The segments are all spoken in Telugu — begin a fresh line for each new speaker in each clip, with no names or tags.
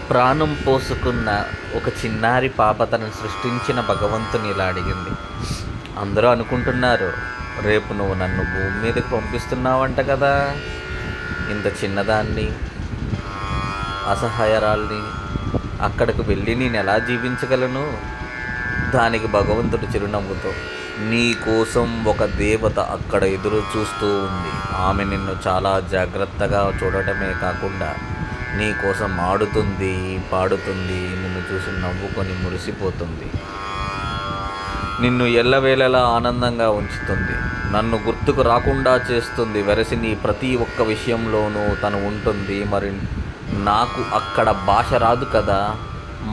ప్రాణం పోసుకున్న ఒక చిన్నారి పాప తనను సృష్టించిన భగవంతుని ఇలా అడిగింది. అందరూ అనుకుంటున్నారు, రేపు నువ్వు నన్ను భూమి మీదకి పంపిస్తున్నావంట కదా, ఇంత చిన్నదాన్ని, అసహాయరాల్ని, అక్కడికి వెళ్ళి నేను ఎలా జీవించగలను? దానికి భగవంతుడు చిరునవ్వుతో, నీ కోసం ఒక దేవత అక్కడ ఎదురు చూస్తూ ఉంది. ఆమె నిన్ను చాలా జాగ్రత్తగా చూడటమే కాకుండా నీ కోసం ఆడుతుంది, పాడుతుంది, నిన్ను చూసి నవ్వుకొని మురిసిపోతుంది, నిన్ను ఎల్లవేళలా ఆనందంగా ఉంచుతుంది, నన్ను గుర్తుకు రాకుండా చేస్తుంది. వెరసి నీ ప్రతి ఒక్క విషయంలోనూ తను ఉంటుంది. మరి నాకు అక్కడ భాష రాదు కదా,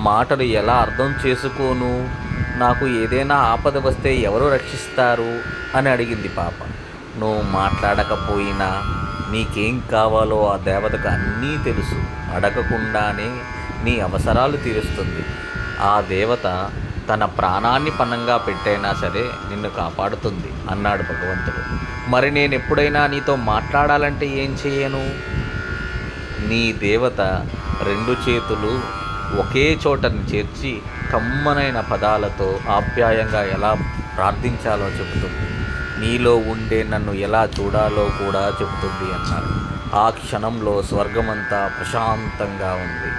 మాటలు ఎలా అర్థం చేసుకోను, నాకు ఏదైనా ఆపద వస్తే ఎవరు రక్షిస్తారు అని అడిగింది పాప. నువ్వు మాట్లాడకపోయినా నీకేం కావాలో ఆ దేవతకు అన్నీ తెలుసు. అడగకుండానే నీ అవసరాలు తీరుస్తుంది. ఆ దేవత తన ప్రాణాన్ని పణంగా పెట్టైనా సరే నిన్ను కాపాడుతుంది అన్నాడు భగవంతుడు. మరి నేను ఎప్పుడైనా నీతో మాట్లాడాలంటే ఏం చేయను? నీ దేవత రెండు చేతులు ఒకే చోటని చేర్చి కమ్మనైన పదాలతో ఆప్యాయంగా ఎలా ప్రార్థించాలో చెబుతుంది. నీలో ఉండే నన్ను ఎలా చూడాలో కూడా చెబుతుంది అన్నారు. ఆ క్షణంలో స్వర్గమంతా ప్రశాంతంగా ఉంది.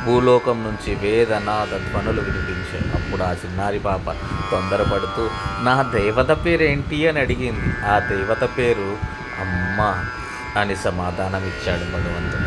భూలోకం నుంచి వేదనాద ధ్వనులు వినిపించాయి. అప్పుడు ఆ చిన్నారి పాప తొందరపడుతూ, నా దేవత పేరేంటి అని అడిగింది. ఆ దేవత పేరు అమ్మ అని సమాధానం ఇచ్చాడు భగవంతుడు.